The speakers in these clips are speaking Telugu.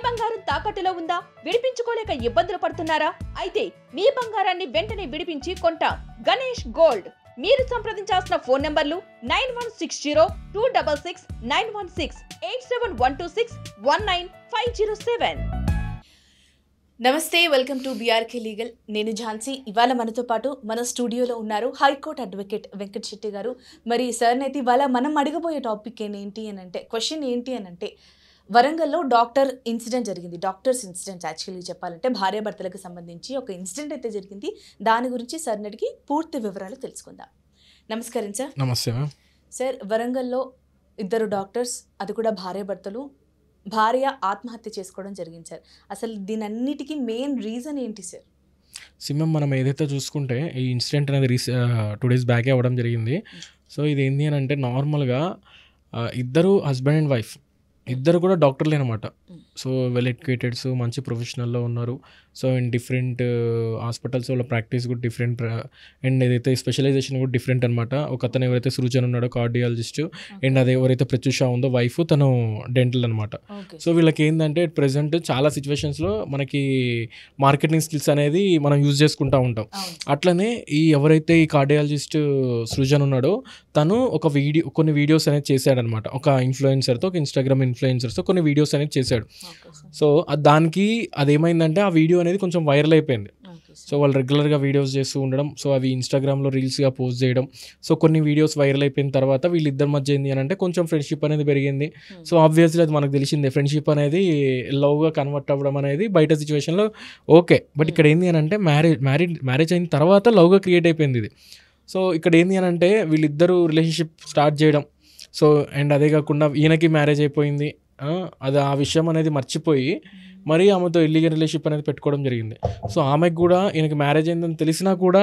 బంగారం తాకట్టులో ఉందా? విడిపించుకోలేక ఇబ్బందులు పడుతున్నారా? అయితే మీ బంగారాన్ని వెంటనే విడిపించి కొంటాం. గణేష్ గోల్డ్. మీరు సంప్రదించాల్సిన ఫోన్ నంబర్లు 9160-266-916, 8712619507. నమస్తే, వెల్కమ్ టు బీఆర్కే లీగల్. నేను ఝాన్సీ. ఇవాళ మనతో పాటు మన స్టూడియోలో ఉన్నారు హైకోర్టు అడ్వకేట్ వెంకట్ శెట్టి గారు. మరి సార్ని అయితే ఇవాళ మనం అడగబోయే టాపిక్ క్వశ్చన్ ఏంటి అని అంటే వరంగల్లో డాక్టర్స్ ఇన్సిడెంట్ యాక్చువల్లీ చెప్పాలంటే భార్యాభర్తలకు సంబంధించి ఒక ఇన్సిడెంట్ అయితే జరిగింది. దాని గురించి సార్ని అడిగి పూర్తి వివరాలు తెలుసుకుందాం. నమస్కారం సార్. నమస్తే మ్యామ్. సార్, వరంగల్లో ఇద్దరు డాక్టర్స్, అది కూడా భార్యాభర్తలు, భార్య ఆత్మహత్య చేసుకోవడం జరిగింది సార్. అసలు దీని అన్నిటికీ మెయిన్ రీజన్ ఏంటి సార్? సింహం మనం ఏదైతే చూసుకుంటే ఈ ఇన్సిడెంట్ అనేది 2 days బ్యాకే అవ్వడం జరిగింది. సో ఇది ఏంటి అని అంటే నార్మల్గా ఇద్దరు హస్బెండ్ అండ్ వైఫ్ ఇద్దరు కూడా డాక్టర్లే అనమాట. సో వెల్ ఎడ్యుకేటెడ్స్, మంచి ప్రొఫెషనల్లో ఉన్నారు. సో ఇన్ డిఫరెంట్ హాస్పిటల్స్ వాళ్ళ ప్రాక్టీస్ కూడా డిఫరెంట్ అండ్ ఏదైతే స్పెషలైజేషన్ కూడా డిఫరెంట్ అనమాట. ఒక అతను ఎవరైతే సృజన్ ఉన్నాడో కార్డియాలజిస్ట్, అండ్ అదే ఎవరైతే ప్రత్యూష ఉందో వైఫ్, తను డెంటల్ అనమాట. సో వీళ్ళకి ఏంటంటే ప్రెసెంట్ చాలా సిచ్యువేషన్స్లో మనకి మార్కెటింగ్ స్కిల్స్ అనేది మనం యూజ్ చేసుకుంటూ ఉంటాం. అట్లనే ఎవరైతే ఈ కార్డియాలజిస్ట్ సృజన్ ఉన్నాడో తను కొన్ని వీడియోస్ అనేది చేశాడనమాట. ఒక ఇన్ఫ్లుయెన్సర్తో, ఒక ఇన్స్టాగ్రామ్ ఇన్ఫ్లుయెన్సర్తో కొన్ని వీడియోస్ అనేది చేశాడు. సో దానికి అదేమైందంటే ఆ వీడియో అనేది కొంచెం వైరల్ అయిపోయింది. సో వాళ్ళు రెగ్యులర్గా వీడియోస్ చేస్తూ ఉండడం, సో అవి ఇన్స్టాగ్రామ్లో రీల్స్గా పోస్ట్ చేయడం. సో కొన్ని వీడియోస్ వైరల్ అయిపోయిన తర్వాత వీళ్ళిద్దరి మధ్య ఏంది అని అంటే కొంచెం ఫ్రెండ్షిప్ అనేది పెరిగింది. సో ఆబ్వియస్లీ అది మనకు తెలిసిందే, ఫ్రెండ్షిప్ అనేది లవ్గా కన్వర్ట్ అవ్వడం అనేది బయట సిచ్యువేషన్లో ఓకే. బట్ ఇక్కడ ఏంది అని అంటే మ్యారేజ్ అయిన తర్వాత లవ్గా క్రియేట్ అయిపోయింది ఇది. సో ఇక్కడ ఏంది అని అంటే వీళ్ళిద్దరూ రిలేషన్షిప్ స్టార్ట్ చేయడం. సో అండ్ అదే కాకుండా ఈయనకి మ్యారేజ్ అయిపోయింది, అది ఆ విషయం అనేది మర్చిపోయి మరీ ఆమెతో ఇల్లీగల్ రిలేషన్షిప్ అనేది పెట్టుకోవడం జరిగింది. సో ఆమెకు కూడా ఈయనకి మ్యారేజ్ అయిందని తెలిసినా కూడా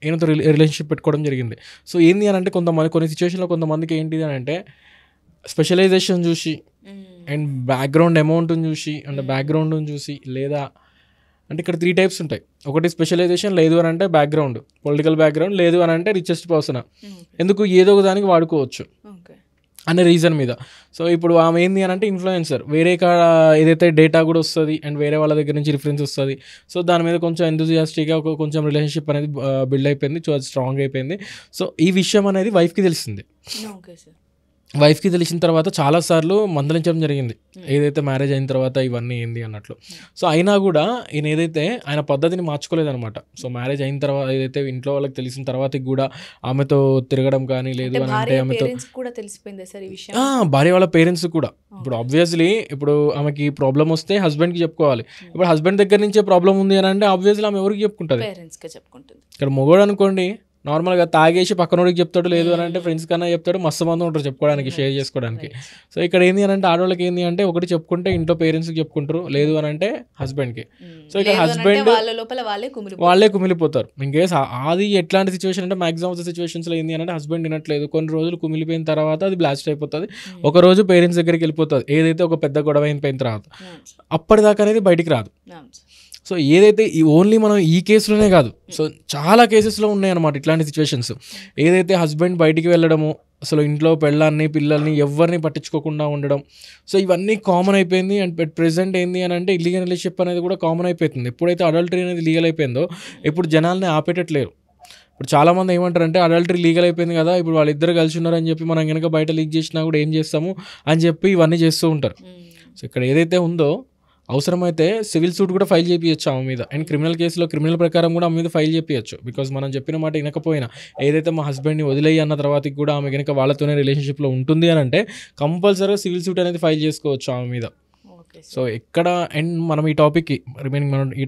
ఈయనతో రిలేషన్షిప్ పెట్టుకోవడం జరిగింది. సో ఏంది అని అంటే కొన్ని సిచ్యువేషన్లో కొంతమందికి ఏంటిది అని అంటే స్పెషలైజేషన్ చూసి అండ్ బ్యాక్గ్రౌండ్ అమౌంట్ని చూసి అండ్ బ్యాక్గ్రౌండ్ని చూసి, లేదా అంటే ఇక్కడ 3 types ఉంటాయి. ఒకటి స్పెషలైజేషన్, లేదు అని అంటే బ్యాక్గ్రౌండ్, పొలిటికల్ బ్యాక్గ్రౌండ్, లేదు అని అంటే రిచెస్ట్ పర్సన్, ఎందుకు ఏదో ఒక దానికి వాడుకోవచ్చు అనే రీజన్ మీద. సో ఇప్పుడు ఆమె ఏంది అని అంటే ఇన్ఫ్లుయెన్సర్, వేరే కాడ ఏదైతే డేటా కూడా వస్తుంది అండ్ వేరే వాళ్ళ దగ్గర నుంచి రిఫరెన్స్ వస్తుంది. సో దాని మీద కొంచెం ఎంతూజియాస్టిక్గా కొంచెం రిలేషన్షిప్ అనేది బిల్డ్ అయిపోయింది. సో అది స్ట్రాంగ్ అయిపోయింది. సో ఈ విషయం అనేది వైఫ్కి తెలిసింది. వైఫ్కి తెలిసిన తర్వాత చాలాసార్లు మందలించడం జరిగింది, ఏదైతే మ్యారేజ్ అయిన తర్వాత ఇవన్నీ ఏంది అన్నట్లు. సో అయినా కూడా ఈయన ఏదైతే ఆయన పద్ధతిని మార్చుకోలేదన్నమాట. సో మ్యారేజ్ అయిన తర్వాత ఏదైతే ఇంట్లో వాళ్ళకి తెలిసిన తర్వాత కూడా ఆమెతో తిరగడం కానీ, లేదు అని అంటే ఆమెతో భార్య వాళ్ళ పేరెంట్స్ కూడా. ఇప్పుడు ఆబ్వియస్లీ ఇప్పుడు ఆమెకి ప్రాబ్లం వస్తే హస్బెండ్కి చెప్పుకోవాలి. ఇప్పుడు హస్బెండ్ దగ్గర నుంచే ప్రాబ్లం ఉంది అని అంటే ఆబ్వియస్లీ ఆమె ఎవరికి చెప్పుకుంటుంది? ఇక్కడ మొగోడు అనుకోండి, నార్మల్గా తాగేసి పక్కనోడికి చెప్తాడు, లేదు అని అంటే ఫ్రెండ్స్ కన్నా చెప్తాడు, మస్తు మంది ఉంటారు చెప్పుకోవడానికి, షేర్ చేసుకోవడానికి. సో ఇక్కడ ఏంది అని అంటే ఆడవాళ్ళకి ఏంది అంటే ఒకటి చెప్పుకుంటే ఇంట్లో పేరెంట్స్కి చెప్పుకుంటారు, లేదు అని అంటే హస్బెండ్కి. సో ఇక్కడ హస్బెండ్ వాళ్ళే కుమిలిపోతారు. ఇన్కేస్ అది ఎట్లాంటి సిచ్యువేషన్ అంటే మ్యాక్సిమం ఆఫ్ ద సిచ్యువేషన్స్లో ఏంది అంటే హస్బెండ్ వినట్లేదు, కొన్ని రోజులు కుమిలిపోయిన తర్వాత అది బ్లాస్ట్ అయిపోతుంది. ఒక రోజు పేరెంట్స్ దగ్గరికి వెళ్ళిపోతుంది, ఏదైతే ఒక పెద్ద గొడవ అయిపోయిన తర్వాత. అప్పటిదాకా అనేది బయటికి రాదు. సో ఏదైతే ఓన్లీ మనం ఈ కేసులోనే కాదు, సో చాలా కేసెస్లో ఉన్నాయన్నమాట ఇట్లాంటి సిచ్యువేషన్స్. ఏదైతే హస్బెండ్ బయటికి వెళ్ళడము, అసలు ఇంట్లో పెళ్ళాన్ని పిల్లల్ని ఎవరిని పట్టించుకోకుండా ఉండడం, సో ఇవన్నీ కామన్ అయిపోయింది. అండ్ ప్రెసెంట్ ఏంది అని అంటే ఇల్లీగల్ రిలేషన్షిప్ అనేది కూడా కామన్ అయిపోతుంది. ఎప్పుడైతే అడల్టరీ అనేది లీగల్ అయిపోయిందో ఇప్పుడు జనాల్ని ఆపేటట్లేరు. ఇప్పుడు చాలామంది ఏమంటారంటే అడల్టరీ లీగల్ అయిపోయింది కదా, ఇప్పుడు వాళ్ళిద్దరు కలిసి ఉన్నారని చెప్పి మనం కనుక బయట లీక్ చేసినా కూడా ఏం చేస్తాము అని చెప్పి ఇవన్నీ చేస్తూ ఉంటారు. సో ఇక్కడ ఏదైతే ఉందో అవసరమైతే సివిల్ సూట్ కూడా ఫైల్ చేయించచ్చు ఆమె మీద, అండ్ క్రిమినల్ కేసులో క్రిమినల్ ప్రకారం కూడా ఆమె మీద ఫైల్ చేయించచ్చు. బికాజ్ మనం చెప్పిన మాట వినకపోయినా, ఏదైతే మా హస్బెండ్ని వదిలేయి అన్న తర్వాతకి కూడా ఆమె కనుక వాళ్ళతోనే రిలేషన్షిప్లో ఉంటుంది అని అంటే కంపల్సరీగా సివిల్ సూట్ అనేది ఫైల్ చేసుకోవచ్చు ఆమె మీద. సో ఎక్కడ అండ్ మనం ఈ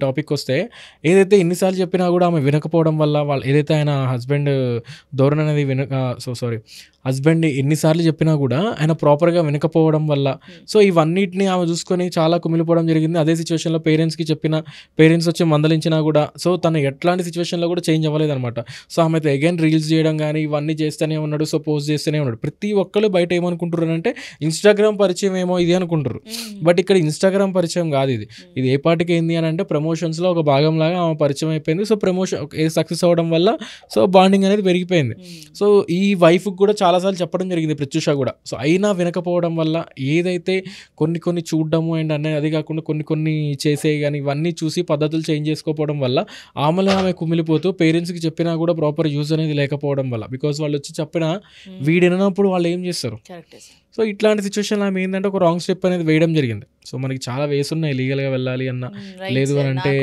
టాపిక్ వస్తే ఏదైతే ఎన్నిసార్లు చెప్పినా కూడా ఆమె వినకపోవడం వల్ల వాళ్ళు ఏదైతే ఆయన హస్బెండ్ ధోరణి అనేది హస్బెండ్ ఎన్నిసార్లు చెప్పినా కూడా ఆయన ప్రాపర్గా వినకపోవడం వల్ల సో ఇవన్నిటిని ఆమె చూసుకొని చాలా కుమిలిపోవడం జరిగింది. అదే సిచ్యువేషన్లో పేరెంట్స్కి చెప్పిన పేరెంట్స్ వచ్చి మందలించినా కూడా సో తను ఎట్లాంటి సిచ్యువేషన్లో కూడా చేంజ్ అవ్వలేదు అనమాట. సో ఆమె అగైన్ రీల్స్ చేయడం కానీ ఇవన్నీ చేస్తూనే ఉన్నాడు, సో పోస్ట్ చేస్తూనే ఉన్నాడు. ప్రతి ఒక్కళ్ళు బయట ఏమనుకుంటారు అంటే ఇన్స్టాగ్రామ్ పరిచయం ఏమో ఇది అనుకుంటారు. బట్ ఇక్కడ ఇక్కడ ఇన్స్టాగ్రామ్ పరిచయం కాదు, ఇది ఏ పాటికి ఏంది అని అంటే ప్రమోషన్స్లో ఒక భాగంలాగా ఆమె పరిచయం అయిపోయింది. సో ప్రమోషన్ సక్సెస్ అవ్వడం వల్ల సో బాండింగ్ అనేది పెరిగిపోయింది. సో ఈ వైఫ్కి కూడా చాలాసార్లు చెప్పడం జరిగింది ప్రత్యూష కూడా. సో అయినా వినకపోవడం వల్ల ఏదైతే కొన్ని చూడడము అండ్ అది కాకుండా కొన్ని చేసే కానీ ఇవన్నీ చూసి పద్ధతులు చేంజ్ చేసుకోవడం వల్ల ఆమె కుమిలిపోతూ పేరెంట్స్కి చెప్పినా కూడా ప్రాపర్ యూజ్ అనేది లేకపోవడం వల్ల, బికాస్ వాళ్ళు వచ్చి చెప్పినా వీడినప్పుడు వాళ్ళు ఏం చేస్తారు. సో ఇట్లాంటి సిచ్యువేషన్లో ఆమె ఏంటంటే ఒక రాంగ్ స్టెప్ అనేది వేయడం జరిగింది. సో మనకి చాలా వేస్ ఉన్నాయి లీగల్గా వెళ్ళాలి అన్న, లేదు అని అంటే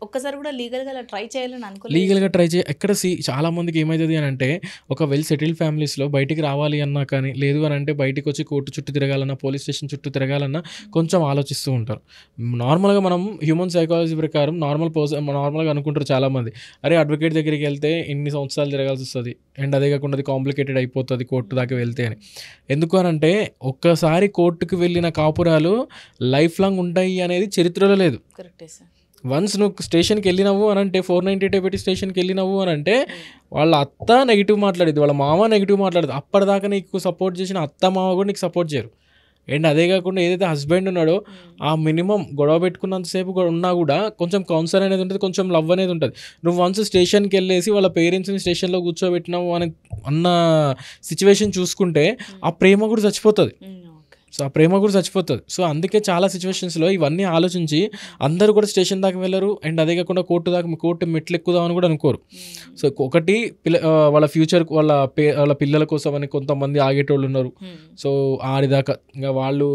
ఒక్కసారి కూడా లీగల్గా ట్రై చేయాలని అనుకో, లీగల్గా ట్రై చేయ ఎక్కడ చాలా మందికి ఏమవుతుంది అని అంటే ఒక వెల్ సెటిల్డ్ ఫ్యామిలీస్లో బయటికి రావాలి అన్నా కానీ, లేదు అని అంటే బయటికి వచ్చి కోర్టు చుట్టూ తిరగాలన్నా, పోలీస్ స్టేషన్ చుట్టూ తిరగాలన్నా కొంచెం ఆలోచిస్తూ ఉంటారు. నార్మల్గా మనం హ్యూమన్ సైకాలజీ ప్రకారం నార్మల్గా అనుకుంటారు చాలామంది, అరే అడ్వకేట్ దగ్గరికి వెళ్తే ఇన్ని సంవత్సరాలు తిరగాల్సి వస్తుంది అండ్ అదే కాకుండా అది కాంప్లికేటెడ్ అయిపోతుంది కోర్టు దాకా వెళ్తే అని. ఎందుకు అని అంటే ఒక్కసారి కోర్టుకు వెళ్ళిన కాపురాలు లైఫ్ లాంగ్ ఉంటాయి అనేది చరిత్రలో లేదు. వన్స్ నువ్వు స్టేషన్కి వెళ్ళినావు అని అంటే 498 పెట్టి స్టేషన్కి వెళ్ళినావు అని అంటే వాళ్ళ అత్త నెగిటివ్ మాట్లాడేది, వాళ్ళ మామ నెగిటివ్ మాట్లాడేది, అప్పటిదాకా నీకు సపోర్ట్ చేసిన అత్త మామ కూడా నీకు సపోర్ట్ చేయరు. అండ్ అదే కాకుండా ఏదైతే హస్బెండ్ ఉన్నాడో ఆ మినిమం గొడవ పెట్టుకున్నంతసేపు ఉన్నా కూడా కొంచెం కౌన్సిల్ అనేది ఉంటుంది, కొంచెం లవ్ అనేది ఉంటుంది. నువ్వు వన్స్ స్టేషన్కి వెళ్ళేసి వాళ్ళ పేరెంట్స్ని స్టేషన్లో కూర్చోబెట్టినావు అన్న సిచ్యువేషన్ చూసుకుంటే ఆ ప్రేమ కూడా చచ్చిపోతుంది. సో ఆ ప్రేమ కూడా చచ్చిపోతుంది. సో అందుకే చాలా సిచ్యువేషన్స్లో ఇవన్నీ ఆలోచించి అందరూ కూడా స్టేషన్ దాకా వెళ్ళరు అండ్ అదే కాకుండా కోర్టు మెట్లు ఎక్కుదామని కూడా అనుకోరు. సో ఒకటి వాళ్ళ ఫ్యూచర్ వాళ్ళ పిల్లల కోసం అని కొంతమంది ఆగేటోళ్ళు ఉన్నారు. సో ఆడిదాకా ఇంకా వాళ్ళు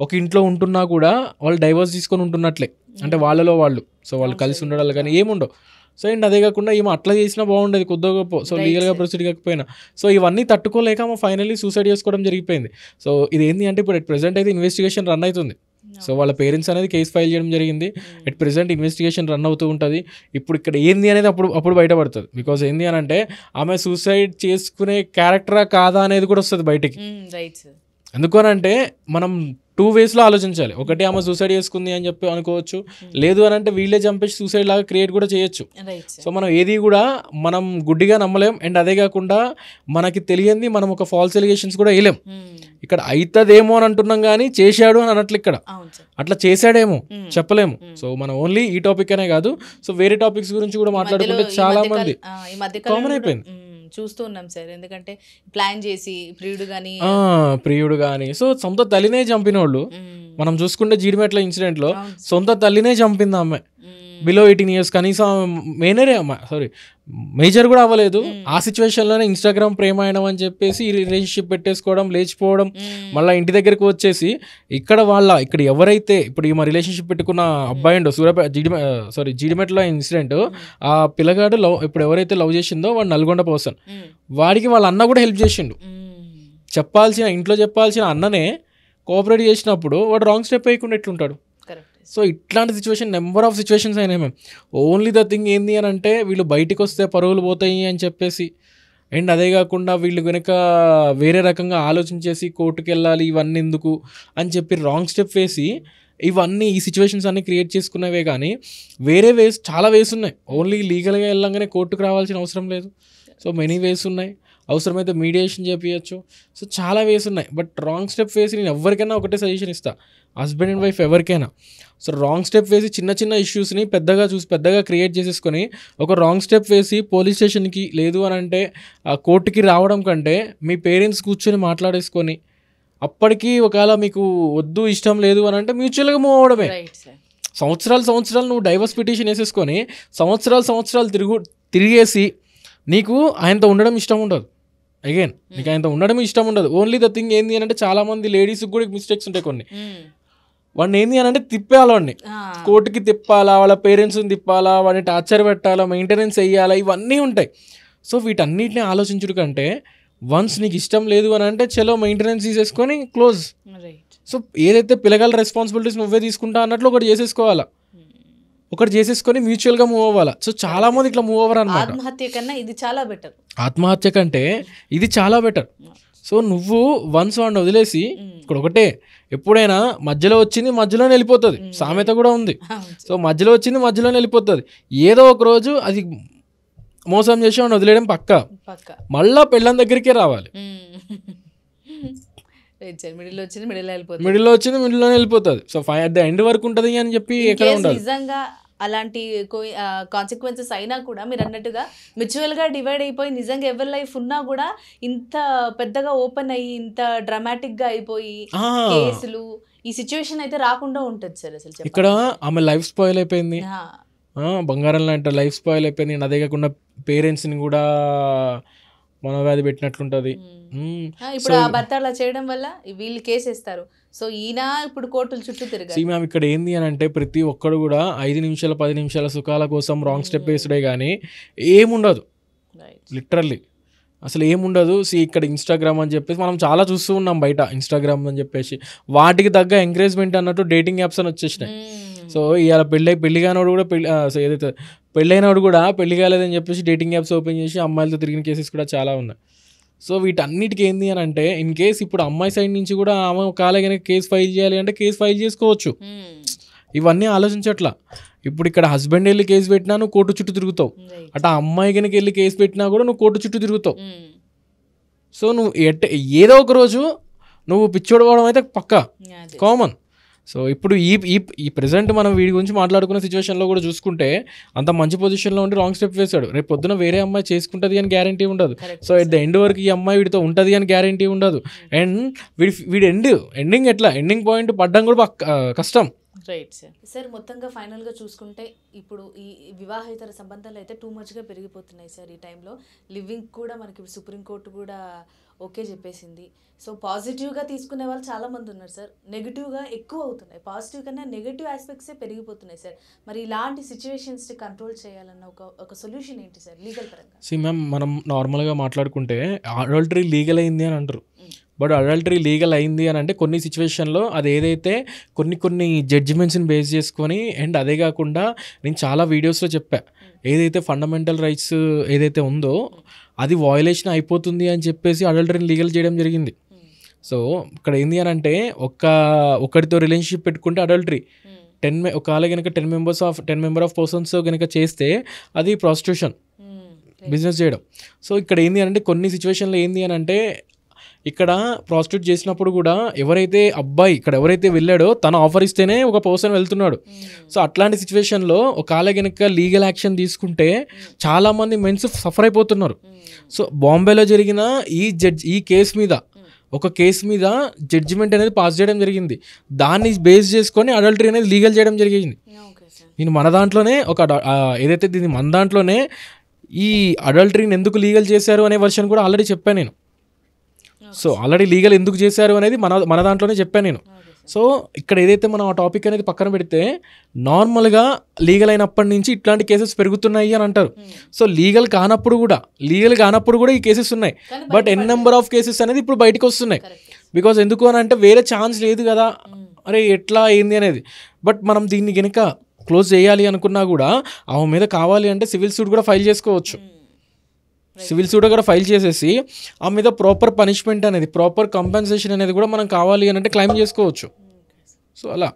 ఒక ఇంట్లో ఉంటున్నా కూడా వాళ్ళు డైవర్స్ తీసుకొని ఉంటున్నట్లే, అంటే వాళ్ళలో వాళ్ళు. సో వాళ్ళు కలిసి ఉండడాలు కానీ ఏముండవు. సో అండ్ అదే కాకుండా ఏమో అట్లా చేసినా బాగుండేది కొద్దిగా గొప్ప, సో లీగల్గా ప్రొసీడ్ కాకపోయినా. సో ఇవన్నీ తట్టుకోలేక ఫైనల్లీ సూసైడ్ చేసుకోవడం జరిగిపోయింది. సో ఇది ఏంటి అంటే ఇప్పుడు ప్రెసెంట్ అయితే ఇన్వెస్టిగేషన్ రన్ అవుతుంది. సో వాళ్ళ పేరెంట్స్ అనేది కేసు ఫైల్ చేయడం జరిగింది. ఎట్ ప్రెసెంట్ ఇన్వెస్టిగేషన్ రన్ అవుతూ ఉంటుంది. ఇప్పుడు ఇక్కడ ఏంది అనేది అప్పుడు బయటపడుతుంది. బికాజ్ ఏంది అని అంటే ఆమె సూసైడ్ చేసుకునే క్యారెక్టరా కాదా అనేది కూడా వస్తుంది బయటికి. ఎందుకనంటే మనం 2 waysలో ఆలోచించాలి. ఒకటి ఆమె సూసైడ్ చేసుకుంది అని చెప్పి అనుకోవచ్చు, లేదు అని అంటే వీళ్ళే చంపేసి సూసైడ్ లాగా క్రియేట్ కూడా చేయొచ్చు. సో మనం ఏది కూడా మనం గుడ్డిగా నమ్మలేం. అండ్ అదే కాకుండా మనకి తెలియంది మనం ఒక ఫాల్స్ ఎలిగేషన్స్ కూడా వేయలేం. ఇక్కడ అవుతుందేమో అని అంటున్నాం కానీ చేశాడు అని అనట్లు ఇక్కడ అట్లా చేశాడేమో చెప్పలేము. సో మనం ఓన్లీ ఈ టాపిక్ అనే కాదు, సో వేరే టాపిక్స్ గురించి కూడా మాట్లాడుకుంటే చాలా మంది కామన్ అయిపోయింది. చూస్తూ ఉన్నాం సార్, ఎందుకంటే ప్లాన్ చేసి ప్రియుడు కానీ సో సొంత తల్లినే చంపిన వాళ్ళు మనం చూసుకుంటే జీడిమెట్ల ఇన్సిడెంట్లో సొంత తల్లినే చంపింది ఆమె. బిలో 18 years, కనీసం మేజర్ కూడా అవ్వలేదు. ఆ సిచ్యువేషన్లోనే ఇన్స్టాగ్రామ్ ప్రేమాయణం అని చెప్పేసి రిలేషన్షిప్ పెట్టేసుకోవడం, లేచిపోవడం, మళ్ళీ ఇంటి దగ్గరికి వచ్చేసి ఇక్కడ ఎవరైతే ఇప్పుడు ఈ రిలేషన్షిప్ పెట్టుకున్న అబ్బాయి ఉండో జీడిమెట్లో ఇన్సిడెంట్, ఆ పిల్లగాడు ఇప్పుడు ఎవరైతే లవ్ చేసిందో వాడు నల్గొండ పర్సన్, వాడికి వాళ్ళ అన్న కూడా హెల్ప్ చేసిండు. ఇంట్లో చెప్పాల్సిన అన్ననే కోఆపరేట్ చేసినప్పుడు వాడు రాంగ్ స్టెప్ వేయకుండా ఎట్లుంటాడు. సో ఇట్లాంటి నెంబర్ ఆఫ్ సిచ్యువేషన్స్ అయినాయి మేము. ఓన్లీ ద థింగ్ ఏంది అని అంటే వీళ్ళు బయటికి వస్తే పరువులు పోతాయి అని చెప్పేసి, అండ్ అదే కాకుండా వీళ్ళు కనుక వేరే రకంగా ఆలోచించేసి కోర్టుకు వెళ్ళాలి ఇవన్నీ ఎందుకు అని చెప్పి రాంగ్ స్టెప్ వేసి ఇవన్నీ ఈ సిచ్యువేషన్స్ అన్నీ క్రియేట్ చేసుకునేవే. కానీ వేరే చాలా వేస్ ఉన్నాయి. ఓన్లీ లీగల్గా వెళ్ళంగానే కోర్టుకు రావాల్సిన అవసరం లేదు. సో మెనీ వేస్ ఉన్నాయి. అవసరమైతే మీడియేషన్ చేపించచ్చు. సో చాలా వేస్ ఉన్నాయి. బట్ రాంగ్ స్టెప్ వేసి నేను ఎవరికైనా ఒకటే సజెషన్ ఇస్తాను, హస్బెండ్ అండ్ వైఫ్ ఎవరికైనా. సో రాంగ్ స్టెప్ వేసి చిన్న ఇష్యూస్ని పెద్దగా క్రియేట్ చేసేసుకొని ఒక రాంగ్ స్టెప్ వేసి పోలీస్ స్టేషన్కి లేదు అని అంటే కోర్టుకి రావడం కంటే మీ పేరెంట్స్ కూర్చొని మాట్లాడేసుకొని అప్పటికి ఒకవేళ మీకు వద్దు ఇష్టం లేదు అని అంటే మ్యూచువల్గా మూవ్ అవ్వడమే. సంవత్సరాలు నువ్వు డైవర్స్ పిటిషన్ వేసేసుకొని సంవత్సరాలు తిరిగేసి నీకు ఆయనతో ఉండడం ఇష్టం ఉండదు. అగైన్ నీకు ఆయనతో ఉండడం ఇష్టం ఉండదు. ఓన్లీ ద థింగ్ ఏంది అని అంటే చాలామంది లేడీస్కి కూడా మిస్టేక్స్ ఉంటాయి కొన్ని. వాడిని ఏంది అని అంటే తిప్పేయాలి, వాడిని కోర్టుకి తిప్పాలా, వాళ్ళ పేరెంట్స్ని తిప్పాలా, వాడిని టార్చర్ పెట్టాలా, మెయింటెనెన్స్ వేయాలా, ఇవన్నీ ఉంటాయి. సో వీటన్నిటిని ఆలోచించుడు కంటే వన్స్ నీకు ఇష్టం లేదు అని అంటే చలో మెయింటెనెన్స్ తీసేసుకొని క్లోజ్. సో ఏదైతే పిల్లగాల రెస్పాన్సిబిలిటీస్ నువ్వే తీసుకుంటా అన్నట్లు ఒకటి చేసేసుకొని మ్యూచువల్గా మూవ్ అవ్వాలా. సో చాలా మంది ఇట్లా మూవ్ అవ్వరు అనమాట. ఆత్మహత్య కన్నా ఇది చాలా బెటర్, ఆత్మహత్య కంటే ఇది చాలా బెటర్. సో నువ్వు వన్స్ వాడిని వదిలేసి ఇక్కడ ఒకటే, ఎప్పుడైనా మధ్యలో వచ్చింది మధ్యలోనే వెళ్ళిపోతుంది, సామెత కూడా ఉంది. సో మధ్యలో వచ్చింది మధ్యలోనే వెళ్ళిపోతుంది. ఏదో ఒక రోజు అది మోసం చేసి వాడిని వదిలేయడం పక్కా, మళ్ళా పెళ్ళాం దగ్గరికే రావాలి. మిడిల్ వచ్చింది మిడిల్ వెళ్ళిపోతుంది. మిడిల్లో వచ్చింది మిడిల్లోనే వెళ్ళిపోతుంది. సో అట్ ద ఎండ్ వరకు ఉంటుంది అని చెప్పి ఎక్కడ ఉండదు. నిజంగా అలాంటి కాన్సిక్వెన్సెస్ అయినా కూడా మీరు అన్నట్టుగా మ్యూచువల్గా డివైడ్ అయిపోయి నిజంగా ఎవరి లైఫ్ ఉన్నా కూడా ఇంత పెద్దగా ఓపెన్ అయ్యి ఇంత డ్రామాటిక్గా అయిపోయి కేసులు ఈ సిచ్యువేషన్ అయితే రాకుండా ఉంటుంది సార్. అసలు ఇక్కడ ఆమె లైఫ్ స్పాయిల్ అయిపోయింది, బంగారం లాంటి లైఫ్ స్పాయిల్ అయిపోయింది. అదే కాకుండా పేరెంట్స్ని కూడా మనోవ్యాధి పెట్టినట్లుంటుంది. ఇప్పుడు ఆ భర్త అలా చేయడం వల్ల వీళ్ళు కేసు వేస్తారు. సో ఈయన ఇప్పుడు కోర్టుల చుట్టూ తిరిగారు. మ్యామ్ ఇక్కడ ఏంది అని అంటే ప్రతి ఒక్కడు కూడా 5 నిమిషాల 10 నిమిషాల సుఖాల కోసం రాంగ్ స్టెప్ వేసుడే కానీ ఏముండదు, లిటరల్లీ అసలు ఏముండదు. ఇక్కడ ఇన్స్టాగ్రామ్ అని చెప్పేసి మనం చాలా చూస్తూ ఉన్నాం బయట, ఇన్స్టాగ్రామ్ అని చెప్పేసి వాటికి తగ్గ ఎంకరేజ్మెంట్ అన్నట్టు డేటింగ్ యాప్స్ అని వచ్చేసినాయి. సో ఇవాళ పెళ్ళి కానివాడు కూడా ఏదైతే పెళ్ళైనవాడు కూడా పెళ్లి కాలేదని చెప్పేసి డేటింగ్ యాప్స్ ఓపెన్ చేసి అమ్మాయిలతో తిరిగిన కేసెస్ కూడా చాలా ఉన్నాయి. సో వీటన్నిటికీ ఏంది అని అంటే ఇన్ కేస్ ఇప్పుడు అమ్మాయి సైడ్ నుంచి కూడా ఆమె ఒకవేళ కనుక కేసు ఫైల్ చేయాలి అంటే కేసు ఫైల్ చేసుకోవచ్చు. ఇవన్నీ ఆలోచించట్లా. ఇప్పుడు ఇక్కడ హస్బెండ్ వెళ్ళి కేసు పెట్టినా నువ్వు కోర్టు చుట్టూ తిరుగుతావు, అటు అమ్మాయి కనుక వెళ్ళి కేసు పెట్టినా కూడా నువ్వు కోర్టు చుట్టూ తిరుగుతావు. సో నువ్వు ఏదో ఒక రోజు నువ్వు పిచ్చోడవడం అయితే పక్కా కామన్. సో ఇప్పుడు ఈ ప్రెసెంట్ మనం వీడి గురించి మాట్లాడుకున్న సిచ్యువేషన్లో కూడా చూసుకుంటే అంత మంచి పొజిషన్లో ఉండి రాంగ్ స్టెప్ వేశాడు. రేపు పొద్దున వేరే అమ్మాయి చేసుకుంటుంది అని గ్యారంటీ ఉండదు. సో ఎట్ ద ఎండ్ వరకు ఈ అమ్మాయి వీడితో ఉంటుంది అని గ్యారంటీ ఉండదు. అండ్ వీడి ఎండింగ్ ఎట్లా ఎండింగ్ పాయింట్ పడ్డం కూడా కష్టం. Right sir. సార్ మొత్తంగా ఫైనల్గా చూసుకుంటే ఇప్పుడు ఈ వివాహేతర సంబంధాలు అయితే టూ మచ్గా పెరిగిపోతున్నాయి సార్. ఈ టైంలో లివింగ్ కూడా మనకి సుప్రీంకోర్టు కూడా ఓకే చెప్పేసింది. సో పాజిటివ్గా తీసుకునే వాళ్ళు చాలామంది ఉన్నారు సార్, నెగిటివ్గా ఎక్కువ అవుతున్నాయి. పాజిటివ్ కన్నా నెగిటివ్ ఆస్పెక్ట్సే పెరిగిపోతున్నాయి సార్. మరి ఇలాంటి సిచ్యువేషన్స్ని కంట్రోల్ చేయాలన్న ఒక సొల్యూషన్ ఏంటి సార్ లీగల్ పరంగా? మ్యామ్ మనం నార్మల్గా మాట్లాడుకుంటే అడల్టరీ లీగల్ అయింది అని అంటారు. బట్ అడల్టరీ లీగల్ అయింది అని అంటే కొన్ని సిచ్యువేషన్లో అది ఏదైతే కొన్ని జడ్జిమెంట్స్ని బేస్ చేసుకొని, అండ్ అదే కాకుండా నేను చాలా వీడియోస్లో చెప్పా ఏదైతే ఫండమెంటల్ రైట్స్ ఏదైతే ఉందో అది వయలేషన్ అయిపోతుంది అని చెప్పేసి అడల్టరీని లీగల్ చేయడం జరిగింది. సో ఇక్కడ ఏంది అని అంటే ఒకరితో రిలేషన్షిప్ పెట్టుకుంటే అడల్టరీ, ఒకవేళ కనుక 10 మెంబర్ ఆఫ్ పర్సన్స్ కనుక చేస్తే అది ప్రాస్టిట్యూషన్, బిజినెస్ చేయడం. సో ఇక్కడ ఏంది అంటే కొన్ని సిచ్యువేషన్లో ఏంది అని అంటే ఇక్కడ ప్రాస్టిట్యూట్ చేసినప్పుడు కూడా ఎవరైతే అబ్బాయి ఇక్కడ ఎవరైతే వెళ్ళాడో తన ఆఫర్ ఇస్తేనే ఒక పర్సన్ వెళ్తున్నాడు. సో అట్లాంటి సిచ్యువేషన్లో ఒకవేళ కనుక లీగల్ యాక్షన్ తీసుకుంటే చాలామంది మెన్స్ సఫర్ అయిపోతున్నారు. సో బాంబేలో జరిగిన ఈ కేసు మీద ఒక కేసు మీద జడ్జిమెంట్ అనేది పాస్ చేయడం జరిగింది. దాన్ని బేస్ చేసుకొని అడల్టరీ అనేది లీగల్ చేయడం జరిగింది. నేను మన దాంట్లోనే ఏదైతే దీన్ని మన దాంట్లోనే ఈ అడల్టరీని ఎందుకు లీగల్ చేశారు అనే వర్షన్ కూడా ఆల్రెడీ చెప్పాను నేను. సో ఆల్రెడీ లీగల్ ఎందుకు చేశారు అనేది మన దాంట్లోనే చెప్పాను నేను. సో ఇక్కడ ఏదైతే మనం ఆ టాపిక్ అనేది పక్కన పెడితే నార్మల్గా లీగల్ అయినప్పటి నుంచి ఇట్లాంటి కేసెస్ పెరుగుతున్నాయి అని అంటారు. సో లీగల్ కానప్పుడు కూడా ఈ కేసెస్ ఉన్నాయి. బట్ నెంబర్ ఆఫ్ కేసెస్ అనేది ఇప్పుడు బయటకు వస్తున్నాయి. బికాజ్ ఎందుకు అని అంటే వేరే ఛాన్స్ లేదు కదా, అరే ఎట్లా ఏంది అనేది. బట్ మనం దీన్ని కనుక క్లోజ్ చేయాలి అనుకున్నా కూడా ఆమె మీద కావాలి అంటే సివిల్ సూట్ కూడా ఫైల్ చేసుకోవచ్చు. సివిల్ సూట్ కూడా ఫైల్ చేసేసి ఆ మీద ప్రాపర్ పనిష్మెంట్ అనేది ప్రాపర్ కంపెన్సేషన్ అనేది కూడా మనం కావాలి అని అంటే క్లెయిమ్ చేసుకోవచ్చు. సో అలా